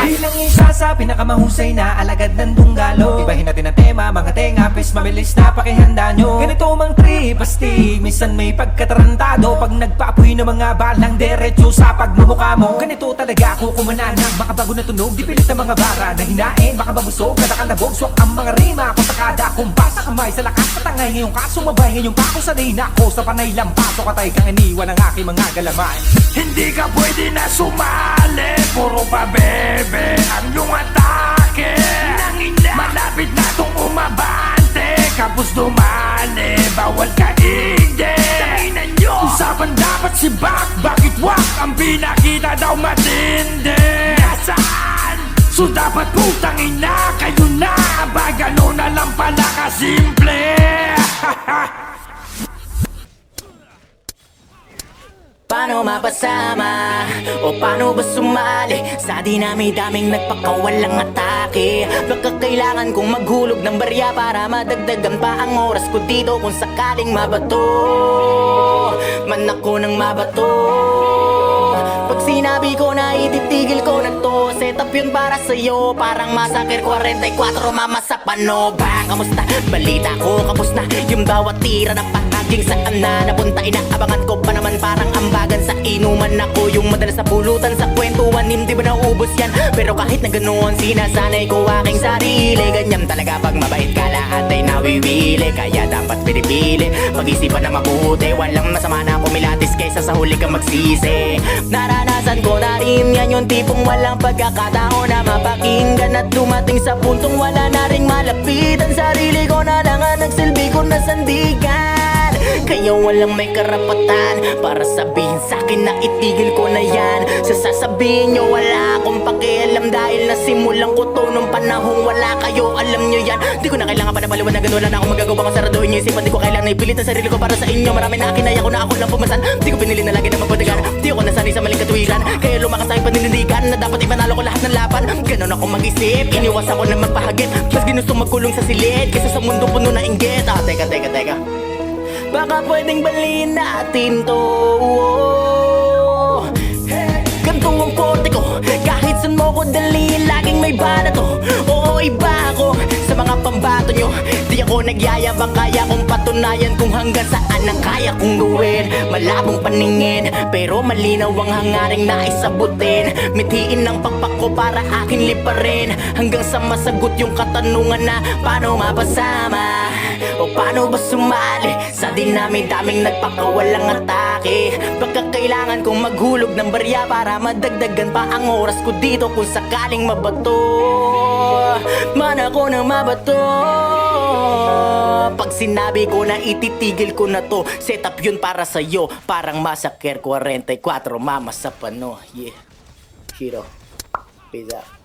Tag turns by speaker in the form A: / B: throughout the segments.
A: Bilang isa sa pinakamahusay na alagad ng dunggalo, ibahin natin ang tema, mga tenga, pes mabilis na pakihanda nyo. Ganito mang trip, pasti, minsan may pagkatarantado, pag nagpaapoy ng mga balang diretso sa pagmumukha mo. Ganito talaga ako kumananang makabago na tunog, di pilit ang mga bara na hinain, baka mabusog, kadakalabog, swak ang mga rima ko sa kada kumpas. Sa kamay, sa lakas, patangay, ngayong kasumabay, ngayong kako sanay na ako sa panay lampaso, katay kang iniwan ang aking mga galaman.
B: Hindi ka pwede na sumali, puro pa bebe ang iyong atake. Malapit na tong umabante, kapos dumali, bawal ka hindi. Usapan dapat si Bak, bakit wak ang pinakita daw matindi? Nasaan? So dapat putang ina, kayo na ba gano'n na lang pala kasimple?
C: Paano mapasama o paano ba sumali sa dinami-daming nagpakawalang atake? Baka kailangan kong maghulog ng barya para madagdagan pa ang oras ko dito kung sakaling mabato man ako ng mabato. Pag sinabi ko na ititigil ko na to, setup yun para sa'yo, parang Massacre 44 mama sa pano. Ba, kamusta? Balita ko, kapos na yung bawat tira na pahaging saan na napunta. Inaabangan ko pa naman parang ambagan sa inuman. Ako yung madalas na pulutan sa kwentuhan, hindi ba naubos yan? Pero kahit na ganoon, sinasanay ko aking sarili. Ganyan talaga pag mabait ka, lahat ay nawiwili. Kaya dapat pinipili, pag-isipan na mabuti. Walang masama na pumilatis kaysa sa huli kang magsisi. Naranasan ko na rin yan, yung tipong walang pagkakataon na mapakinggan at dumating sa puntong wala na ring malapitan. Sarili ko na lang ang nagsilbi ko na sandigan. Kaya walang may karapatan para sabihin sa'kin na itigil ko na yan. Sasabihin nyo wala akong pakialam dahil nasimulan ko to nung panahong wala kayo, alam nyo yan. Di ko na kailangan pa na paliwanagan, wala na akong magagawa kung saraduhin nyo isipan. Di ko kailangan na ipilit ang sarili ko para sa inyo. Marami na kinaya ko na ako lang pumasan. Di ko pinili na lagi na magpadagan. Di ako nasanay sa maling katuwiran, kaya lumakas aking paninindigan na dapat ipanalo ko lahat ng laban. Ganon ako mag-isip, iniwas ako na magpahagip. Mas ginusto magkulong sa silid kaysa sa mundo puno na inggit. Teka baka pwedeng baliin natin to. Gantong ang korte ko, kahit saan mo ko dalhin, laging may bala to. Oo, iba ako sa mga pambato nyo. Di ako nagyayabang, kaya kong patunayan kung hanggang saan ang kaya kong gawin. Malabong paningin, pero malinaw ang hangaring naisabutin. Mithiin ng pakpak ko para akin liparin, hanggang sa masagot yung katanungan na paano mapasama o paano ba sumali sa dinami-daming nagpakawalang atake. Baka kailangan kong maghulog ng barya para madagdagan pa ang oras ko dito kung sakaling mabato man ako ng mabato. Pag sinabi ko na ititigil ko na to, setup yun para sa'yo, parang Massacre 44 mama sa pano. Yeah, Shiro, pizza.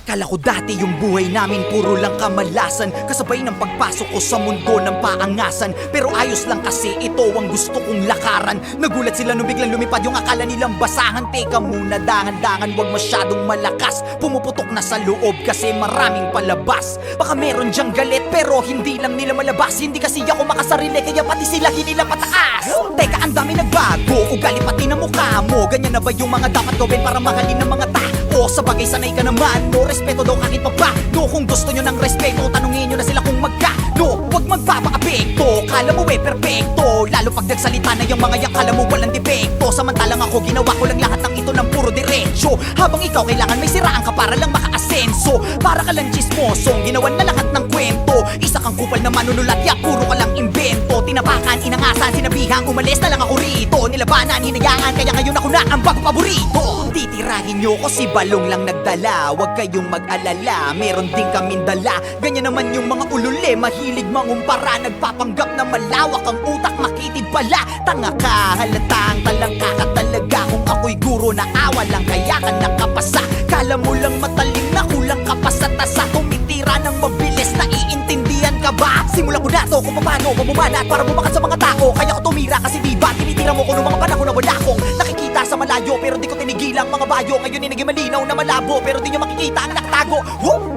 D: Kala ko dati yung buhay namin puro lang kamalasan, kasabay ng pagpasok ko sa mundo ng paangasan. Pero ayos lang kasi ito ang gusto kong lakaran. Nagulat sila nung biglang lumipad yung akala nilang basahan. Teka muna, dahan-dahan, wag masyadong malakas. Pumuputok na sa loob kasi maraming palabas. Baka meron dyang galit pero hindi lang nila malabas. Hindi kasi ako makasarili kaya pati sila hinila pataas. Teka, ang dami nagbago, ugali pati na mukha mo. Ganyan na ba yung mga dapat gawin para mahalin ng mga tao? Sa bagay sanay ka naman, no respeto daw kahit pa ba. No, kung gusto nyo ng respeto, tanungin nyo na sila kung magkano. Huwag magpapaapekto, kala mo perfecto. Lalo pag nagsalita na yung mga yang kala mo walang depekto. Samantalang ako, ginawa ko lang lahat ng ito ng puro diretsyo. Habang ikaw kailangan may siraan ka para lang makaasenso. Para ka lang chismosong, ginawan na lahat ng kwento. Isa kang kupal na manunulat, ya puro ka lang imbento. Tinapakan, inangasan, sinabihang umalis na lang ako rito. Nilabanan, hinayaan, kaya ngayon ako na ang bago paborito. Titirahin nyo ko si Balong lang nagdala, wag kayong mag-alala, meron din kaming dala. Ganyan naman yung mga ulule, mahilig mangumpara. Nagpapanggap na malawak ang utak, makitid pala. Tanga ka, halatang talangka ka talaga. Kung ako'y guro na awa lang, kaya ka nakapasa. Kala mo lang matalim na kulang ka pa sa tasa. Tumitira ng mabilis, naiintindihan ka ba? Simulan ko na to kung paano mamumanat para bumakat sa mga tao. Kaya ko tumira kasi diba tinitira mo ko noong mga panahon na wala akong nakikita sa malayo. Pero di ko tinigilang mga bayo, ngayon naging malinaw na malabo. Pero di nyo makikita ang nakatago.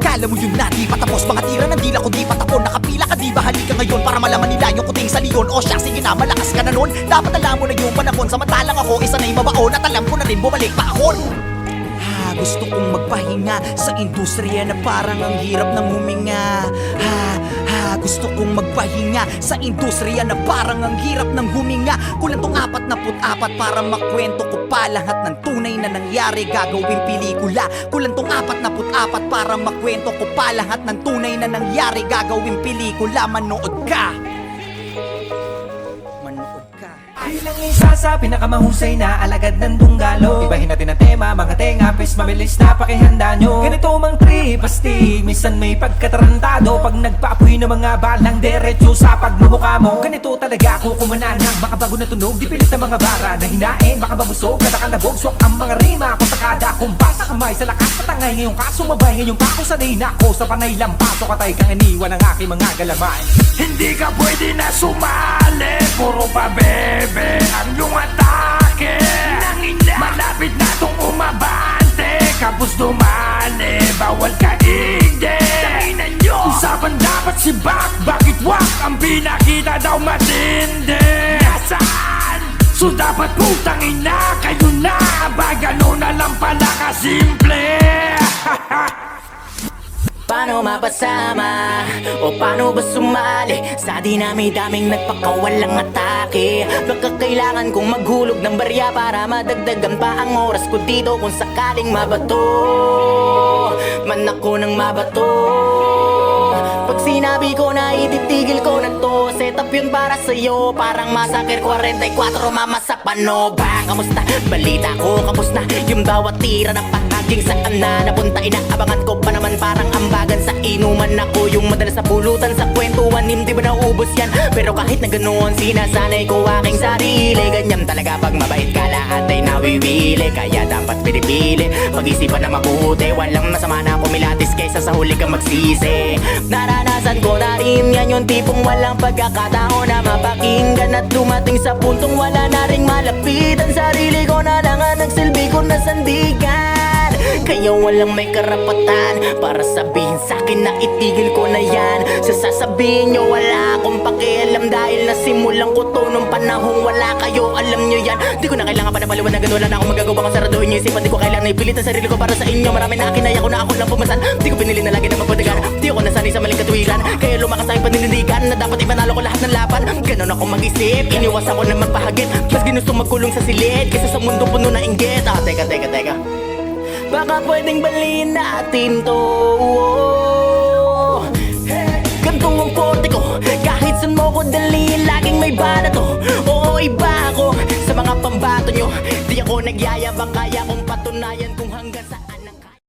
D: Kala mo yun na di patapos, mga tira ng dila ko di patapon. Nakapila ka di ba, halika ngayon para malaman nila yung kuting sa leon. O siya, sige na, malakas ka na nun. Dapat alam mo na yung panahon, samantalang ako isa na yung mabaon. At alam ko na rin bumalik pa ako. Gusto kong magpahinga sa industriya na parang ang hirap ng huminga. Gusto kong magpahinga sa industriya na parang ang hirap ng huminga. Kulang tong 44 para makwento ko pa lahat ng tunay na nangyari, gagawing pelikula. Kulang tong 44 para makwento ko pa lahat ng tunay na nangyari, gagawing pelikula. Manood ka. Manood ka.
A: Bilang isa sa pinakamahusay na alagad ng dunggalo, ibahin natin ang tema, mga tenga, pes mabilis na pakihanda nyo. Ganito mang trip, asti, minsan may pagkatarantado. Pag nagpaapoy ng mga balang diretso sa pagmumukha mo. Ganito talaga ako kumananang, makabago na tunog, di pilit ang mga bara na hinain, baka mabusog, katakalabog, swak ang mga rima. Kung sakada, kumpas sa kamay, sa lakas patangay, ngayong kaso mabay, ngayong kako sanay na ako sa panay lampaso, katay kang iniwan ang aking mga galaman.
B: Hindi ka pwede na sumali, puro pa bebe ang iyong atake. Malapit na tong umabante, kapos dumali, bawal ka hindi. Usapan dapat si Bak, bakit wak ang pinakita daw matindi? Nasaan? So dapat putang ina, kayo na ba gano'n na lang pala kasimple?
C: Paano mapasama o paano ba sumali sa dinami-daming nagpakawalang atake? Baka kailangan kong maghulog ng barya para madagdagan pa ang oras ko dito. Kung sakaling mabato man ako ng mabato, pag sinabi ko na ititigil ko na to, set up yun para sa'yo, parang Massacre 44, mama sa pano. Bang, kamusta? Balita ko, kamusta? Yung bawat tira na pahaging saan na napunta, inaabangan ko pa naman parang ambagan sa inuman. Ako yung madalas sa pulutan sa kwentuhan, hindi ba nauubos yan? Pero kahit na ganoon, sinasanay ko aking sarili. Ganyan talaga pag mabait ka, lahat ay nawiwili. Kaya dapat pinipili, pag-isipan na mabuti. Walang masama na kumilatis kaysa sa huli kang magsisi. Naranasan ko na rin yan, yung tipong walang pagkakataon na mapakinggan at dumating sa puntong wala na ring malapitan. Sarili ko na lang ang nagsilbi ko na sandigan. Kaya walang may karapatan para sabihin sa'kin na itigil ko na yan. Sa sasabihin nyo wala akong pakialam, dahil nasimulan ko to nung panahong wala kayo, alam nyo yan. Di ko na kailangan pa na paliwanagan, wala na akong magagawa kung saraduhin nyo isipan. Di ko kailangan ipilit ang sarili ko para sa inyo. Marami na kinaya ko na ako lang pumasan. Di ko pinili na lagi na mapadagan. Di ako nasanay sa maling katuwiran, kaya lumakas aking paninindigan na dapat ipanalo ko lahat ng laban. Ganon ako mag-isip, iniwas ako na magpahagit. Mas ginusto magkulong sa silid kaysa sa mundo puno na inggit. Teka baka pwedeng baliin natin to. Gantong ang korte ko, kahit saan mo ko dalhin, laging may bala to. Oo, iba ako sa mga pambato nyo. Di ako nagyayabang, kaya kong patunayan kung hanggang